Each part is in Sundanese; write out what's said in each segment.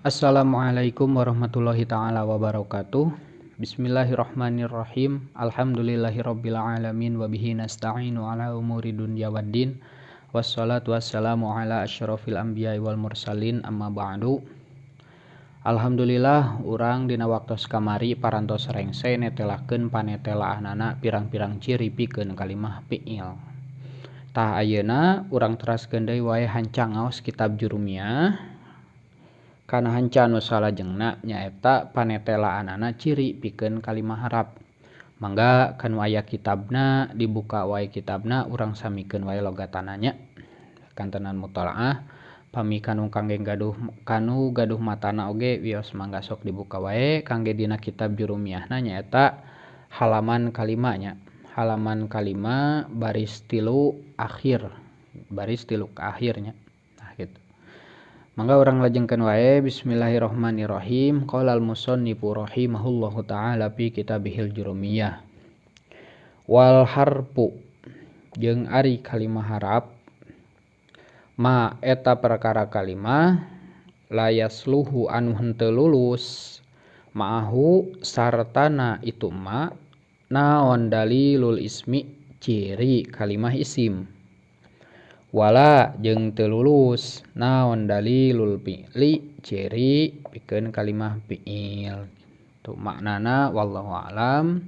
Assalamualaikum warahmatullahi taala wabarakatuh. Bismillahirrahmanirrahim. Alhamdulillahirabbil alamin wa bihi nasta'inu ala umuri dunya waddin. Wassalatu wassalamu ala asyrafil anbiya'i wal mursalin amma ba'du. Alhamdulillah urang dina waktos kamari parantos rengse netelakeun panetelaanana pirang-pirang ciri pikeun kalimah fi'il. Tah ayeuna urang teraskeun deui wae hancang ngaos kitab Jurumiyah. Kana hanca anu salajengna nyaeta panetelaanana ciri pikeun kalimah harap. Mangga kanu aya kitabna dibuka wae kitabna urang samikeun wae logatana nya. Kantenan mutalaah pami kanu gaduh matana oge wios mangga sok dibuka wae kangge dina kitab Jurumiyahna nyaeta halaman kalimanya. Halaman kalima baris 3 akhir. Baris 3 ke akhirnya. Nah gitu. Mangga urang lajengkeun wae bismillahirrahmanirrahim. Qala al-musannifu rahimahullahu taala fi kitabihil Jurumiyah. Wal harfu jeung ari kalimah harap ma eta perkara kalimah la yasluhu anu henteu lulus ma'ahu sartana itu ma naon dalilul ismi ciri kalimah isim. Wala jeung teu lulus naon dalilul fi'li ciri pikeun kalimah fi'il. Tu maknana wallahu alam.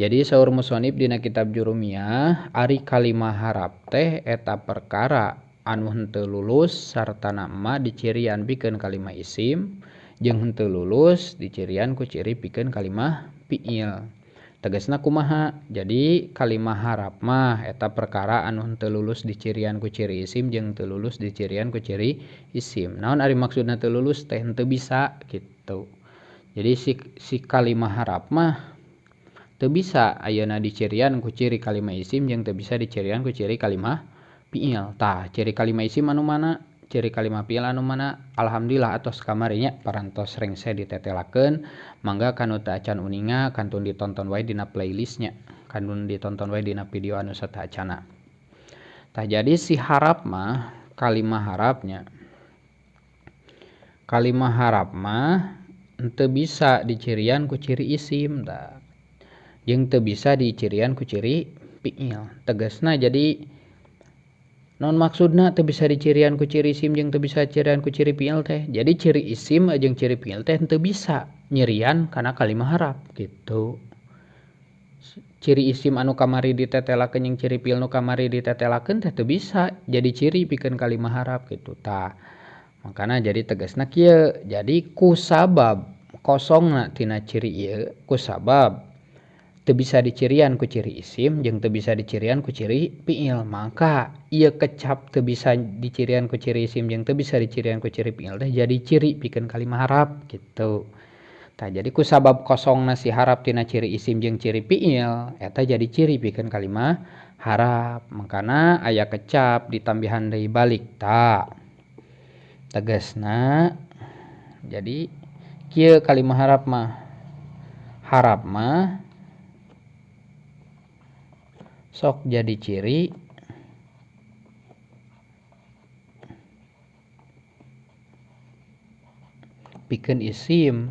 Jadi saur musannif dina kitab Jurumiyah ari kalimah harap teh eta perkara anu henteu lulus sartana ma dicirian pikeun kalimah isim jeung henteu lulus dicirian ku ciri pikeun kalimah fi'il. Tegasna kumaha? Jadi kalimah harap mah eta perkara anu henteu lulus dicirian ku ciri isim jeung teu lulus dicirian ku ciri isim. Naon ari maksudna teu lulus teh henteu bisa gitu. Jadi si kalimah harap mah teu bisa ayeuna dicirian ku ciri kalimah isim jeung teu bisa dicirian ku ciri kalimah fi'il. Tah ciri kalimah isim anu mana? Ciri kalimah fi'il anu mana? Alhamdulillah atos kamarinya parantos rengse ditetelakeun. Mangga kanu teu acan uninga kantun ditonton wae dina playlistnya. Kantun ditonton wae dina video anu satacana. Tah jadi si harap mah kalimah harapnya. Kalimah harap mah henteu bisa dicirian ku ciri isim tah. Jeung teu bisa dicirian ku ciri fi'il. Tegasna jadi non maksudna teu bisa dicirian ku ciri isim jeung teu bisa dicirian ku ciri fi'il teh. Jadi ciri isim jeung ciri fi'il teh teu bisa nyirian kana kalimah harap gitu. Ciri isim anu kamari ditetelakeun jeung ciri fi'il nu kamari ditetelakeun teh teu bisa jadi ciri pikeun kalimah harap gitu. Tah makana jadi tegasna kieu. Jadi ku sabab kosongna tina ciri ieu ku sabab teu bisa dicirian ku ciri isim jeung teu bisa dicirian ku ciri fi'il, maka ieu kecap teu bisa dicirian ku ciri isim jeung teu bisa dicirian ku ciri fi'il teh jadi ciri pikeun kalimah harap gitu. Tah jadi ku sabab kosongna si harap tina ciri isim jeung ciri fi'il eta jadi ciri pikeun kalimah harap. Makana aya kecap ditambihan deui balik tah. Tegasna jadi kieu kalimah harap mah. Harap mah sok jadi ciri pikeun isim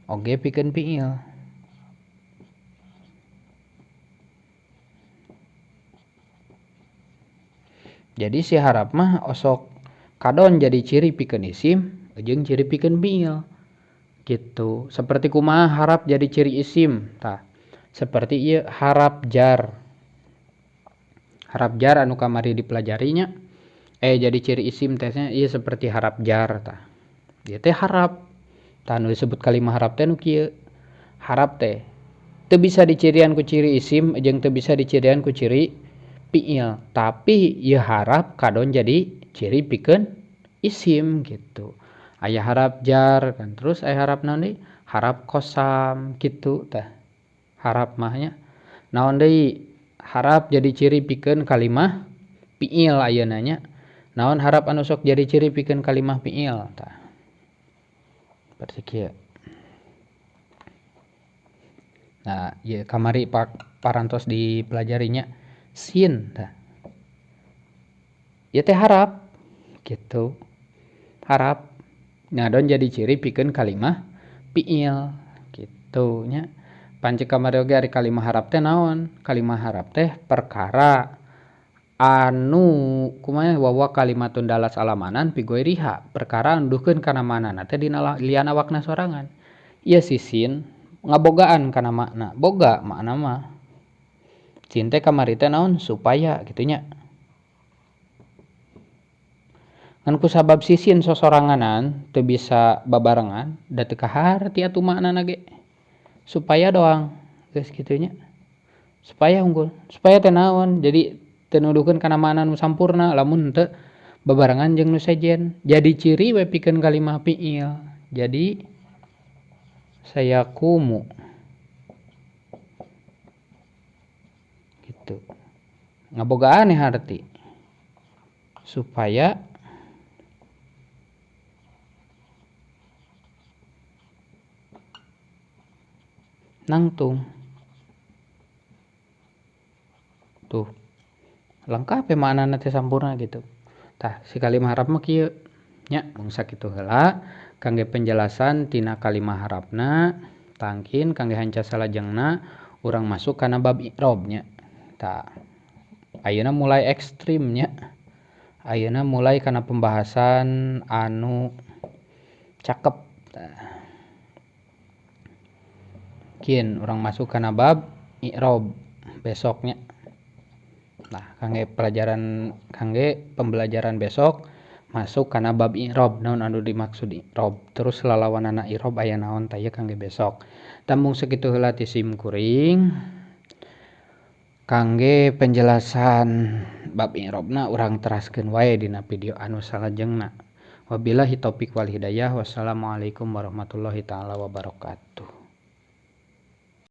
oge pikeun fi'il. Jadi si harap mah osok kadon jadi ciri pikeun isim jeung ciri pikeun fi'il gitu. Seperti kumaha harap jadi ciri isim tah. Seperti ieu harap jar. Harap jar anu kamari dipelajarinya jadi ciri isim tehnya ieu seperti harap jar tah. Ieu teh harap. Tah anu disebut kalimah harap teh nu kieu. Harap teh teu bisa dicirian ku ciri isim jeung teu bisa dicirian ku ciri fi'il, tapi ieu harap kadon jadi ciri pikeun isim gitu. Aya harap jar kan terus aya harap naon deui? Harap kosam gitu tah. Harap mahnya naon deui? Harap jadi ciri pikeun kalimah fi'il ayeuna nya. Naon harap anu sok jadi ciri pikeun kalimah fi'il tah. Seperti kieu. Nah, ieu kamari parantos dipelajarinya sin tah. Ieu teh harap gitu. harap ngadon jadi ciri pikeun kalimah fiil kitu nya. Pancik kamari oge ari kalimah harap teh naon? Kalimah harap teh perkara anu kumaha wawa kalimatun dalas alamanan pigoiriha, perkara anu duhkeun kana manana teh dina lian awakna sorangan. Ieu sisin ngabogaan kana makna, boga makna mah. Sin teh kamari teh naon? Supaya kitu nya. Ngan kusabab sisin sosoranganan teu bisa babarengan da teu kahar ti atuh maknana ge. Supaya doang geus kitu nya. Supaya unggul, supaya teh naon? Jadi teu nuduhkeun kana makna nu sampurna lamun teu babarengan jeung nu sejen. Jadi ciri we pikeun kalimah fiil. Jadi sayakumu gitu. Ngabogaan arti supaya nangtung tuh lengkap ya maknana teh sampurna gitu. Tah si kalimah harap mah kieu nya mung sakitu heula kangge penjelasan tina kalimah harapna. Tangkin kangge hanca salajengna urang masuk kana bab i'rob nya. Tah ayeuna mulai ekstrim nya. Ayeuna mulai kana pembahasan anu cakep. Kieu urang masuk kana bab i'rob besoknya. Nah, kangge pembelajaran besok masuk kana bab i'rob naon anu dimaksud i'rob. Terus lalawanana i'rob aya naon tah ieu kangge besok. Tambung sakitu heula ti simkuring. Kangge penjelasan bab i'robna urang teraskeun wae dina video anu salajengna. Wabillahi taufik wal hidayah. Wassalamualaikum warahmatullahi taala wabarakatuh.